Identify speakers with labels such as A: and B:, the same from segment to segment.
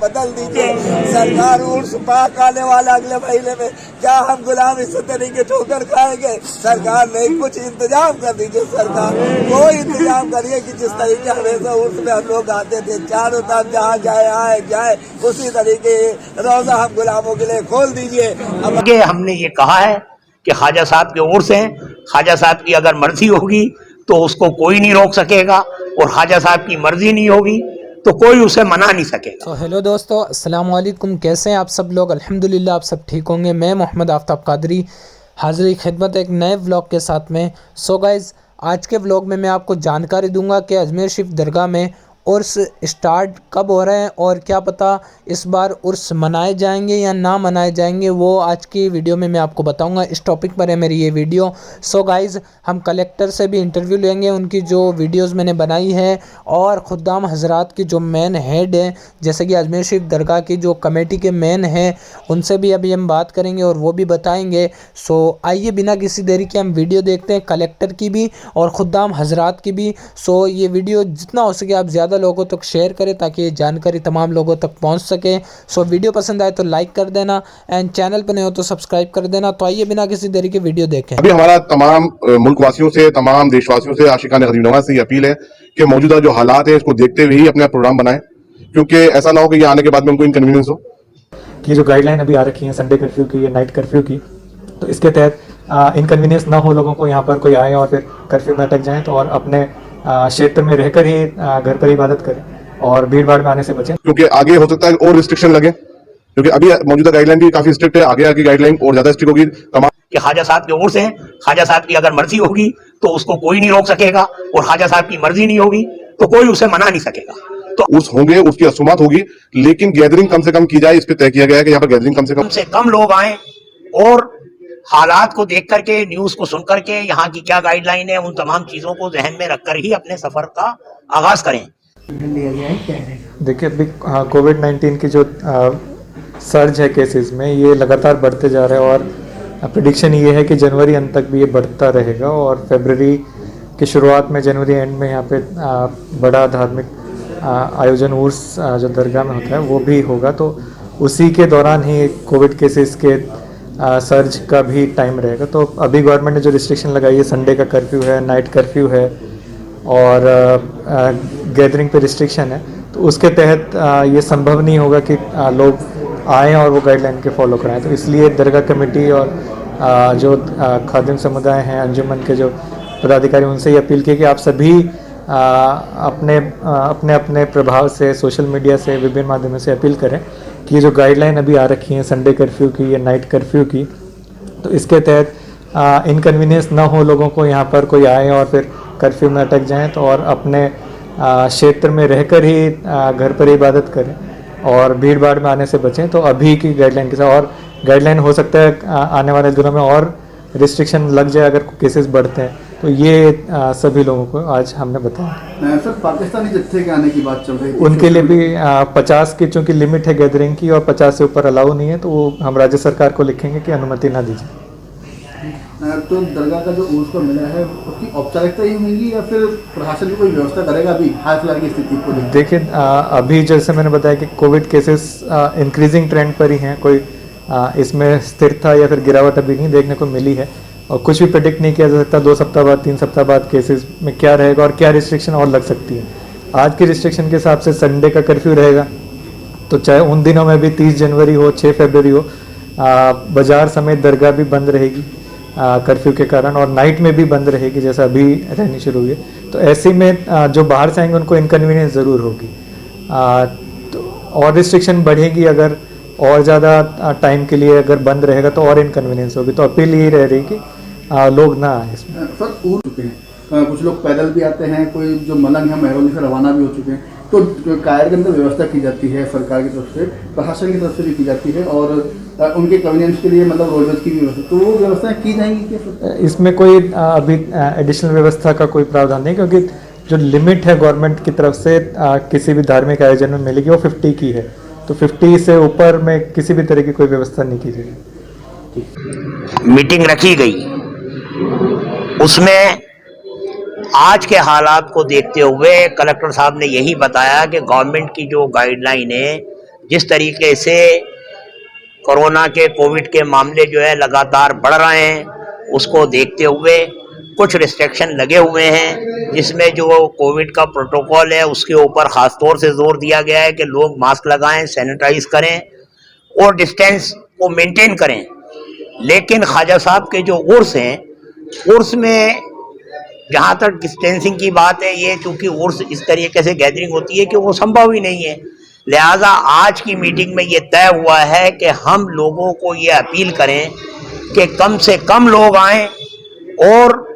A: बदल दीजिए। सरकार उर्स पाक आने वाला अगले महीने में, क्या हम गुलाम इस तरीके ठोकर खाएंगे? सरकार नहीं, कुछ इंतजाम कर दीजिए। सरकार कोई इंतजाम करिए कि जिस तरीके हमेशा उर्स में हम लोग आते थे, चारों तरफ जहाँ जाए आए जाए, उसी तरीके रोजा हम गुलामों के लिए खोल दीजिए।
B: अब हमने ये कहा है कि ख्वाजा साहब के उर्स हैं, ख्वाजा साहब की अगर मर्जी होगी तो उसको कोई नहीं रोक सकेगा, और ख्वाजा साहब की मर्जी नहीं होगी तो कोई उसे मना नहीं सकेगा।
C: हेलो दोस्तों, अस्सलाम वालेकुम। कैसे हैं आप सब लोग? अल्हम्दुलिल्लाह आप सब ठीक होंगे। मैं मोहम्मद आफ्ताब कादरी हाज़िर खिदमत एक नए व्लॉग के साथ में। गाइज़, आज के व्लॉग में मैं आपको जानकारी दूंगा कि अजमेर शरीफ दरगाह में उर्स स्टार्ट कब हो रहे हैं और क्या पता इस बार उर्स मनाए जाएंगे या ना मनाए जाएंगे, वो आज की वीडियो में मैं आपको बताऊंगा। इस टॉपिक पर है मेरी ये वीडियो। गाइज़, हम कलेक्टर से भी इंटरव्यू लेंगे, उनकी जो वीडियोस मैंने बनाई है, और खुद्दाम हजरात की जो मेन हेड हैं, जैसे कि अजमेर शरीफ दरगाह की जो कमेटी के मेन हैं, उनसे भी अभी हम बात करेंगे और वो भी बताएंगे। आइए बिना किसी देरी के हम वीडियो देखते हैं, कलेक्टर की भी और खुद्दाम हजरात की भी। ये वीडियो जितना हो सके आप ज़्यादा लोगों तक शेयर करें ताकि ये जानकारी तमाम लोगों तक पहुंच सके। वीडियो पसंद आए तो लाइक कर देना, एंड चैनल पर नहीं हो तो सब्सक्राइब कर देना। तो आइए बिना किसी देरी के वीडियो देखें।
D: अभी हमारा तमाम मुल्क वासियों से, तमाम देशवासियों से, आशिकान गरीब नवाज से ये अपील है कि मौजूदा जो हालात है इसको देखते हुए ही अपना प्रोग्राम बनाएं, क्योंकि ऐसा ना हो कि ये आने के बाद में उनको इनकन्वीनियंस हो।
E: कि जो गाइडलाइन अभी आ रखी है संडे कर्फ्यू की या नाइट कर्फ्यू की, तो इसके तहत इनकन्वीनियंस ना हो लोगों को, यहाँ पर कोई आए और फिर कर्फ्यू में अटक जाएं, तो और अपने क्षेत्र में रहकर ही घर पर इबादत करें और भीड़ भाड़ में आने से बचें,
D: क्योंकि आगे हो सकता है और रिस्ट्रिक्शन लगे, क्योंकि अभी मौजूदा गाइडलाइन भी काफी स्ट्रिक्ट है। आगे आगे गाइडलाइन और ज्यादा स्ट्रिक्ट होगी। तमाम
B: कि ख्वाजा साहब के उर्स हैं, ख्वाजा साहब की अगर मर्जी होगी तो उसको कोई नहीं रोक सकेगा, और ख्वाजा साहब की मर्जी नहीं होगी तो कोई उसे मना नहीं सकेगा। तो
D: उर्स होंगे, उसकी रसूमात होगी, लेकिन गैदरिंग कम से कम की जाए। इस पे तय किया गया है कि यहाँ पर गैदरिंग कम से
B: कम लोग आए और हालात को देख करके, न्यूज को सुन करके, यहाँ की क्या गाइडलाइन है, उन तमाम चीजों को जहन में रखकर ही अपने सफर का आगाज करें।
E: देखिए अभी कोविड-19 की जो सर्ज है केसेस में, ये लगातार बढ़ते जा रहे हैं और प्रेडिक्शन ये है कि जनवरी अंत तक भी ये बढ़ता रहेगा, और फरवरी की शुरुआत में, जनवरी एंड में यहाँ पे बड़ा धार्मिक आयोजन उर्स जो दरगाह में होता है वो भी होगा। तो उसी के दौरान ही कोविड केसेस के सर्ज का भी टाइम रहेगा। तो अभी गवर्नमेंट ने जो रिस्ट्रिक्शन लगाई है, संडे का कर्फ्यू है, नाइट कर्फ्यू है और गैदरिंग पे रिस्ट्रिक्शन है, तो उसके तहत ये संभव नहीं होगा कि लोग आएँ और वो गाइडलाइन के फॉलो कराएं। तो इसलिए दरगाह कमेटी और जो खादिम समुदाय हैं, अंजुमन के जो पदाधिकारी, उनसे ये अपील की कि आप सभी अपने अपने प्रभाव से, सोशल मीडिया से, विभिन्न माध्यमों से अपील करें कि ये जो गाइडलाइन अभी आ रखी है संडे कर्फ्यू की या नाइट कर्फ्यू की, तो इसके तहत इनकन्वीनियंस ना हो लोगों को, यहाँ पर कोई आए और फिर कर्फ्यू में अटक जाएं, तो और अपने क्षेत्र में रहकर ही घर पर इबादत करें और भीड़ भाड़ में आने से बचें। तो अभी की गाइडलाइन के साथ, और गाइडलाइन हो सकता है आने वाले दिनों में और रिस्ट्रिक्शन लग जाए अगर केसेस बढ़ते हैं। तो ये सभी लोगों को आज हमने बताया।
F: सर, पाकिस्तानी जत्थे के आने की बात चल रही थी,
E: उनके लिए भी 50 की चूँकि लिमिट है गैदरिंग की और 50 से ऊपर अलाउ नहीं है, तो वो हम राज्य सरकार को लिखेंगे कि अनुमति ना दीजिए।
F: तो दरगाह का जो उर्स को मिला है उसकी औपचारिकता ही होगी या फिर प्रशासन भी कोई व्यवस्था करेगा अभी हाल फिलहाल की स्थिति को? देखिए
E: अभी जैसे मैंने बताया कि कोविड केसेस इंक्रीजिंग ट्रेंड पर ही हैं, कोई इसमें स्थिरता या फिर गिरावट अभी नहीं देखने को मिली है, और कुछ भी प्रेडिक्ट नहीं किया जा सकता 2 सप्ताह बाद, 3 सप्ताह बाद केसेस में क्या रहेगा और क्या रिस्ट्रिक्शन और लग सकती है। आज की रिस्ट्रिक्शन के हिसाब से संडे का कर्फ्यू रहेगा, तो चाहे उन दिनों में भी 30 जनवरी हो, 6 फरवरी हो, बाजार समेत दरगाह भी बंद रहेगी कर्फ्यू के कारण, और नाइट में भी बंद रहेगी जैसा अभी रहनी शुरू हुई है। तो ऐसे में जो बाहर से आएंगे उनको इनकन्वीनियंस ज़रूर होगी, तो और रिस्ट्रिक्शन बढ़ेगी अगर और ज़्यादा टाइम के लिए अगर बंद रहेगा तो और इनकन्वीनियंस होगी। तो अपील यही रह रही कि लोग ना आए इसमें।
F: सर, उड़ चुके हैं, कुछ लोग पैदल भी आते हैं, कोई जो मलंग है महरौली से रवाना भी हो चुके हैं, तो कायर के अंदर व्यवस्था की जाती है सरकार की तरफ से, प्रशासन की तरफ से भी की जाती है, और उनके कन्वीनियंस के लिए मतलब रोडवेज की भी व्यवस्था, तो वो व्यवस्थाएं की जाएंगी क्या?
E: इसमें कोई अभी एडिशनल व्यवस्था का कोई प्रावधान नहीं, क्योंकि जो लिमिट है गवर्नमेंट की तरफ से किसी भी धार्मिक आयोजन में मिलेगी वो 50 की है, तो 50 से ऊपर में किसी भी तरह की कोई व्यवस्था नहीं की जाएगी।
B: मीटिंग रखी गई, उसमें आज के हालात को देखते हुए कलेक्टर साहब ने यही बताया कि गवर्नमेंट की जो गाइडलाइन है जिस तरीके से कोरोना के कोविड के मामले जो है लगातार बढ़ रहे हैं, उसको देखते हुए कुछ रिस्ट्रिक्शन लगे हुए हैं, जिसमें जो कोविड का प्रोटोकॉल है उसके ऊपर ख़ास तौर से जोर दिया गया है कि लोग मास्क लगाएं, सैनिटाइज करें और डिस्टेंस को मेंटेन करें। लेकिन ख्वाजा साहब के जो उर्स हैं, उर्स में जहाँ तक डिस्टेंसिंग की बात है, ये चूँकि उर्स इस तरीके से गैदरिंग होती है कि वो संभव ही नहीं है। लिहाजा आज की मीटिंग में ये तय हुआ है कि हम लोगों को ये अपील करें कि कम से कम लोग आएं और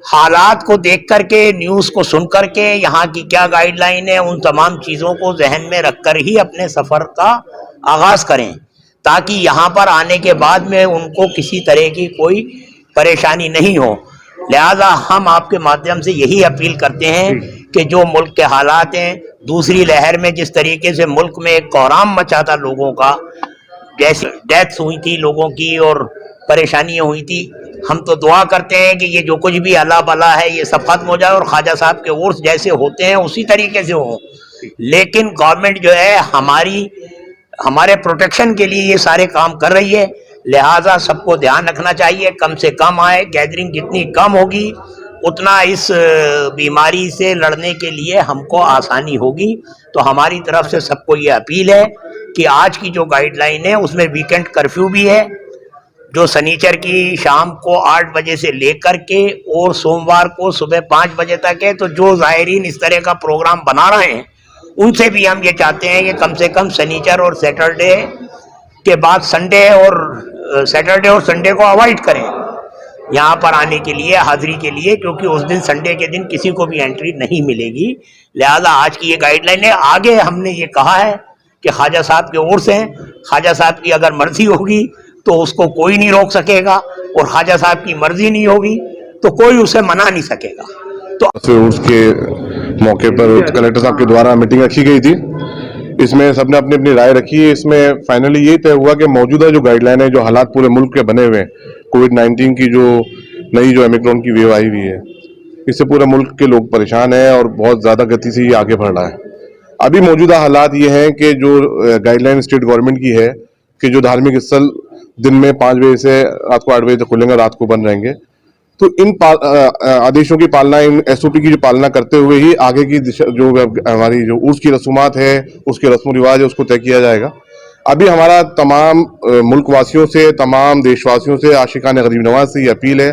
B: हालात को देख करके, न्यूज़ को सुन करके, यहाँ की क्या गाइडलाइन है, उन तमाम चीज़ों को जहन में रख कर ही अपने सफ़र का आगाज़ करें, ताकि यहाँ पर आने के बाद में उनको किसी तरह की कोई परेशानी नहीं हो। लिहाजा हम आपके माध्यम से यही अपील करते हैं कि जो मुल्क के हालात हैं, दूसरी लहर में जिस तरीके से मुल्क में एक कोहराम मचा था लोगों का, जैसे डेथ्स हुई थी लोगों की और परेशानियां हुई थी, हम तो दुआ करते हैं कि ये जो कुछ भी अला बला है ये सब खत्म हो जाए और ख्वाजा साहब के उर्स जैसे होते हैं उसी तरीके से हो। लेकिन गवर्नमेंट जो है हमारे प्रोटेक्शन के लिए ये सारे काम कर रही है, लिहाजा सबको ध्यान रखना चाहिए, कम से कम आए। गैदरिंग जितनी कम होगी उतना इस बीमारी से लड़ने के लिए हमको आसानी होगी। तो हमारी तरफ से सबको ये अपील है कि आज की जो गाइडलाइन है उसमें वीकेंड कर्फ्यू भी है, जो शनिचर की शाम को 8 बजे से लेकर के और सोमवार को सुबह 5 बजे तक है। तो जो ज़ायरीन इस तरह का प्रोग्राम बना रहे हैं उनसे भी हम ये चाहते हैं कि कम से कम शनिचर और सैटरडे के बाद सैटरडे और संडे को अवॉइड करें यहाँ पर आने के लिए, हाजिरी के लिए, क्योंकि उस दिन संडे के दिन किसी को भी एंट्री नहीं मिलेगी। लिहाजा आज की ये गाइडलाइन है। आगे हमने ये कहा है कि ख्वाजा साहब के उर्स हैं, ख्वाजा साहब की अगर मर्जी होगी तो उसको कोई नहीं रोक सकेगा, और ख्वाजा साहब की मर्जी नहीं होगी तो कोई उसे मना नहीं सकेगा। तो
D: उर्स के मौके पर कलेक्टर साहब के द्वारा मीटिंग रखी गई थी, इसमें सबने अपनी अपनी राय रखी है। इसमें फाइनली यही तय हुआ कि मौजूदा जो गाइडलाइन है, जो हालात पूरे मुल्क के बने हुए हैं, कोविड-19 की जो नई जो ओमिक्रॉन की वेव आई हुई है, इससे पूरे मुल्क के लोग परेशान हैं और बहुत ज़्यादा गति से ये आगे बढ़ रहा है। अभी मौजूदा हालात ये हैं कि जो गाइडलाइन स्टेट गवर्नमेंट की है कि जो धार्मिक स्थल दिन में 5 बजे से रात को 8 बजे तक खुलेंगे, रात को बंद रहेंगे, तो इन आदेशों की पालना, इन SOP की जो पालना करते हुए ही आगे की दिशा जो हमारी जो उर्स की रसूमात है, उसके रस्म रिवाज है, उसको तय किया जाएगा। अभी हमारा तमाम मुल्क वासियों से, तमाम देशवासियों से, आशिकान गरीब नवाज से ये अपील है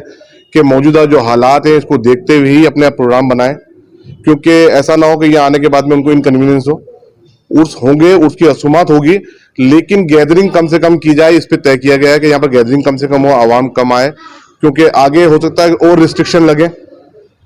D: कि मौजूदा जो हालात हैं इसको देखते हुए ही अपने प्रोग्राम बनाएं, क्योंकि ऐसा ना हो कि यहाँ आने के बाद में उनको इनकन्वीनियंस हो। उर्स होंगे, उसकी रसूमात होगी, लेकिन गैदरिंग कम से कम की जाए, इस पर तय किया गया है कि यहाँ पर गैदरिंग कम से कम हो, आवाम कम आए, क्योंकि आगे हो सकता है और रिस्ट्रिक्शन लगे,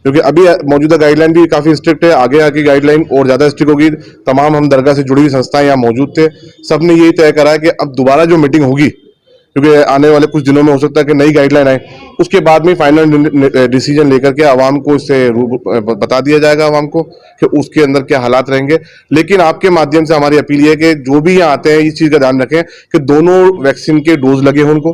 D: क्योंकि अभी मौजूदा गाइडलाइन भी काफ़ी स्ट्रिक्ट है। आगे आके गाइडलाइन और ज़्यादा स्ट्रिक्ट होगी। तमाम हम दरगाह से जुड़ी हुई संस्थाएं यहाँ मौजूद थे, सब ने यही तय करा है कि अब दोबारा जो मीटिंग होगी, क्योंकि आने वाले कुछ दिनों में हो सकता है कि नई गाइडलाइन आए, उसके बाद में फाइनल डिसीजन लेकर के आवाम को इससे बता दिया जाएगा, आवाम को कि उसके अंदर क्या हालात रहेंगे। लेकिन आपके माध्यम से हमारी अपील है कि जो भी यहाँ आते हैं इस चीज़ का ध्यान रखें कि दोनों वैक्सीन के डोज लगे हों उनको,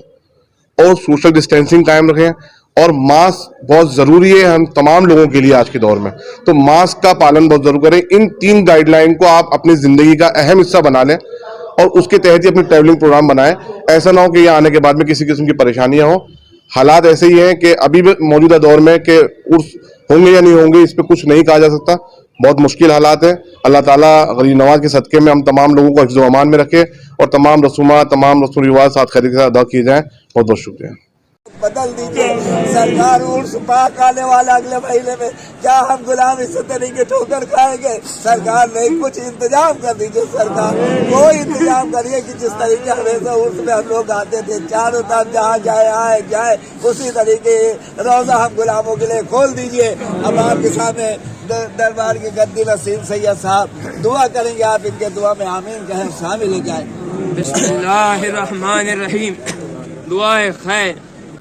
D: और सोशल डिस्टेंसिंग कायम रखें, और मास्क बहुत जरूरी है हम तमाम लोगों के लिए आज के दौर में, तो मास्क का पालन बहुत जरूर करें। इन 3 गाइडलाइन को आप अपनी जिंदगी का अहम हिस्सा बना लें और उसके तहत ही अपनी ट्रैवलिंग प्रोग्राम बनाएं। ऐसा ना हो कि यहाँ आने के बाद में किसी किस्म की परेशानियां हो। हालात ऐसे ही हैं कि अभी भी मौजूदा दौर में कि उर्स होंगे या नहीं होंगे, इस पर कुछ नहीं कहा जा सकता, बहुत मुश्किल हालात है। अल्लाह ताला गरीब नवाज के सदक़े में हम तमाम लोगों को हिफ्ज़ व अमान में रखे और तमाम रसूमात, तमाम रस्म रिवाज साथ खैरियत के साथ अदा किए जाएँ। बहुत बहुत शुक्रिया।
A: बदल दीजिए सरकार। उर्स पाक आने वाला अगले महीने में, क्या हम गुलाम इस तरीके ठोकर खाएंगे? सरकार नहीं, कुछ इंतजाम कर दीजिए सरकार, कोई इंतजाम करिए कि जिस तरीके हमेशा उर्स में हम लोग आते थे, चारों तरफ जहाँ जाए उसी तरीके रोजा हम गुलामों के लिए खोल दीजिए। अब आपके सामने दरबार के गद्दी नसीम सैयद साहब दुआ करेंगे, आप इनके दुआ में आमीन कहें, शामिल हो जाए।
G: बिस्मिल्लाहिर्रहमानिर्रहीम। दुआए खैर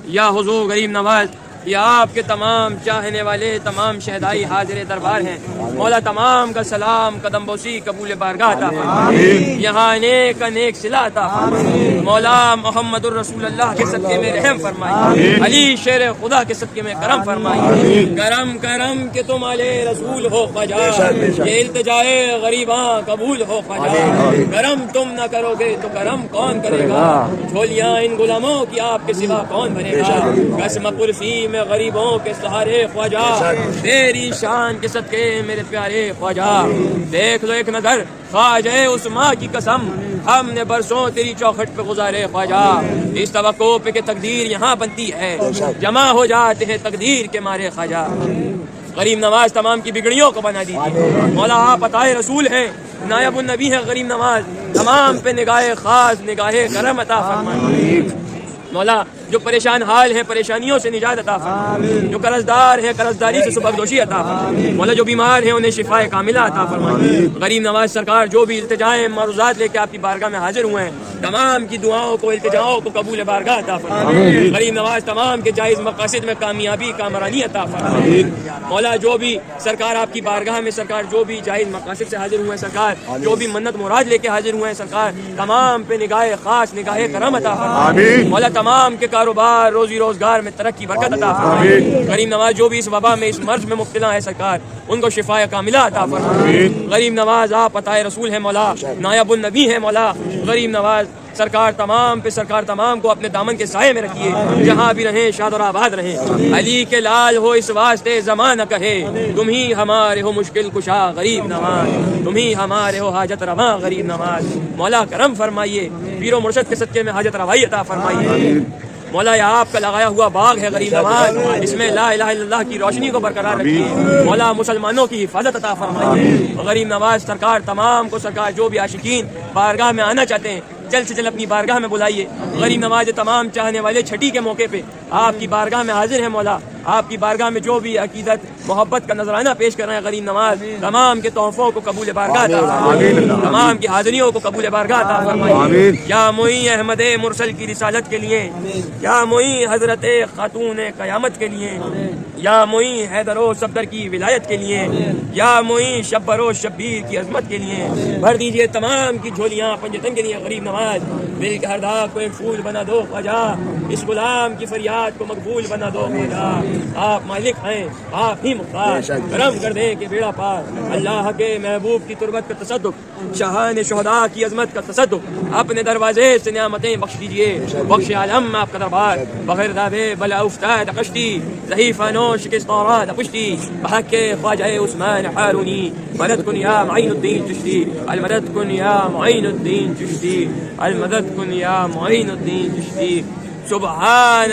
G: या हुजूर गरीब नवाज, ये आपके तमाम चाहने वाले तमाम शहदाई हाजिर दरबार हैं। मौला तमाम का सलाम कदम बोसी कबूल बारगाह अता फरमाए, यहाँ अनेक अनेक सिला अता फरमाए। मौला मोहम्मदुर रसूलुल्लाह के सदके में रहम फरमाए, अली शेर खुदा के सदके में करम फरमाए। करम करम के तुम आले रसूल हो ख्वाजा, ये इल्तिजाए गरीबा कबूल हो ख्वाजा। करम तुम न करोगे तो करम कौन करेगा, झोलियां इन गुलामों की आपके सिवा कौन भरेगा। कसम कुल्फी में गरीबों के सहारे ख्वाजा, तेरी शान के सदके मेरे प्यारे ख्वाजा। देख लो एक नजर ख्वाजा उस माँ की कसम, हमने बरसों तेरी चौखट पे गुजारे ख्वाजा। इस तवक्को पे के तकदीर यहाँ बनती है, जमा हो जाते हैं तकदीर के मारे ख्वाजा। गरीब नवाज तमाम की बिगड़ियों को बना दीजिए। मौला आप अताए रसूल हैं, नायबुन नबी हैं गरीब नवाज, तमाम पे निगाहे खास निगाहे करम अता फरमाइए। मौला जो परेशान हाल हैं परेशानियों से निजात अता फरमाइए, जो कर्जदार हैं कर्जदारी से सुबहदोशी अता फरमाइए। मौला जो बीमार हैं उन्हें शिफाए कामिला अता फरमाइए। गरीब नवाज सरकार जो भी इल्तिजाएं मरुजात लेके आपकी बारगाह में हाजिर हुए हैं, तमाम की दुआओं को इल्तिजाओं को कबूल बारगाह अता फरमाइए। गरीब नवाज तमाम के जायज मकासद में कामयाबी कामरानी अता फरमाइए। मौला जो भी सरकार आपकी बारगाह में सरकार जो भी जायज मकासद से हाजिर हुए हैं, सरकार जो भी मन्नत मुराद लेके हाजिर हुए हैं, सरकार तमाम पे निगाहे खास निगाहे करम अता फरमाइए। मौला तमाम के कारोबार रोजी रोजगार में तरक्की बरकत अता फरमाइए। गरीब नवाज जो भी इस वबा में इस मर्ज में मुब्तला है, सरकार उनको शिफाए कामिला अता फरमाइए। गरीब नवाज आप अताए रसूल है मौला, नायबुन नबी है मौला। गरीब नवाज सरकार तमाम को अपने दामन के साये में रखिए, जहाँ भी रहे शाद और आबाद रहे। अली के लाल हो इस वास्ते ज़माना कहे, तुम ही हमारे हो मुश्किल कुशा गरीब नवाज, तुम ही हमारे हो हाजत रवा गरीब नवाज। मौला करम फरमाइए, पीरो मुर्शद के सदके में हाजत रवाई अता फरमाइए। मौला ये आपका लगाया हुआ बाग है गरीब नवाज, इसमें ला इलाहा इल्लल्लाह की रोशनी को बरकरार रखिए। मौला मुसलमानों की हिफाजत अता फरमाइए। गरीब नवाज सरकार तमाम को सरकार जो भी आशिकीन बारगाह में आना चाहते हैं जल्द से जल्द अपनी बारगाह में बुलाइए। गरीब नवाज तमाम चाहने वाले छठी के मौके पे आपकी बारगाह में हाजिर है मौला। आपकी बारगाह में जो भी अकीदत मोहब्बत का नजराना पेश कर रहे हैं गरीब नवाज, तमाम के तोहफों को कबूल बारगाह अता फरमाइए, तमाम की हाजिरियों को कबूल बारगाह अता फरमाइए। या मोई अहमद मुरसल की रिसालत के लिए, या मोई हजरत खातून कयामत के लिए, या मोई हैदरो सफदर की विलायत के लिए, या मोई शब्बरो शब्बीर की अजमत के लिए भर दीजिए तमाम की झोलियाँ पंजतन के लिए। गरीब नवाज दिल के हर दाग को एक फूल बना दो ख्वाजा, इस गुलाम की फरियाद को मकबूल बना दो ख्वाजा। आप मालिक हैं, आप ही मुख्तार, करम कर दे के बेड़ा पार। अल्लाह के महबूब की तुरबत का तसद्दुक, शाहान शुहदा की अजमत का तसद्दुक, अपने दरवाजे से नियामतें बख्श दीजिए। बख्श आलम आपका दरबार, बगैर दावे बला उफ्ताद कश्ती, ज़हीफ़ा नोश के सौराद पुश्ती, बहक ख्वाजा उस्मान हारूनी, मदद कुन या मुईनुद्दीन चिश्ती, अल मदद कुन या मुईनुद्दीन चिश्ती, अल मदद कुन या मुईनुद्दीन चिश्ती। सुभान